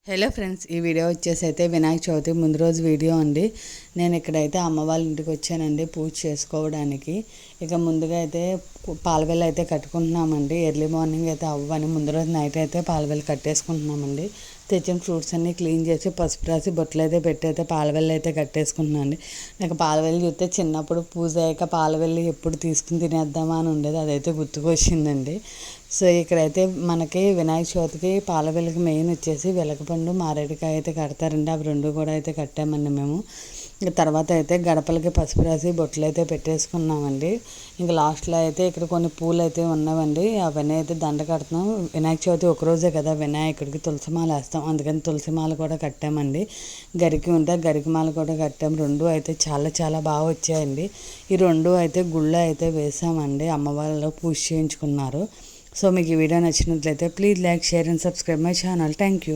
Hello friends, ఈ video వచ్చేసి అయితే వినాయక చవితి ముందు రోజు వీడియో అండి. నేను ఇక్కడైతే అమ్మ వాళ్ళ ఇంటికి వచ్చానండి పూజ చేసుకోవడానికి. ఇక ముందుగా అయితే పాలవెల్లి అయితే కట్టుకుంటున్నామండి. ఎర్లీ మార్నింగ్ అయితే అవ్వని ముందు రోజు నైట్ అయితే పాలవెల్లి కట్టేసుకుంటున్నామండి. తెచ్చిన ఫ్రూట్స్ అన్నీ క్లీన్ చేసి పసుపు రాసి బొట్లు అయితే పెట్టి అయితే పాలవెల్లి అయితే కట్టేసుకుంటున్నాను అండి. నాకు పాలవెల్లి చూస్తే చిన్నప్పుడు పూజ అయ్యాక పాలవెల్లి ఎప్పుడు తీసుకుని తినేద్దామా అని ఉండేది, అదైతే గుర్తుకొచ్చిందండి. సో ఇక్కడైతే మనకి వినాయక చవితికి పాలవెల్లికి మెయిన్ వచ్చేసి వెలగపండు మారేడుకాయ అయితే కడతారండి. అవి రెండు కూడా అయితే కట్టామండి మేము. ఇంకా తర్వాత అయితే గడపలకి పసుపు రాసి బొట్లు అయితే పెట్టేసుకున్నామండి. ఇంకా లాస్ట్లో అయితే ఇక్కడ కొన్ని పూలు అయితే ఉన్నామండి, అవన్నీ అయితే దండ కడుతున్నాం. వినాయక చవితి ఒకరోజే కదా వినాయకుడికి తులసిమాల వేస్తాం, అందుకని తులసిమాల కూడా కట్టామండి. గరికి ఉంటే గరికమాల కూడా కట్టాం. రెండు అయితే చాలా చాలా బాగా వచ్చాయండి. ఈ రెండు అయితే గుళ్ళో అయితే వేసామండి, అమ్మ వాళ్ళు పూజ చేయించుకున్నారు. సో మీకు ఈ వీడియో నచ్చినట్లయితే please like, share and subscribe my channel. Thank you.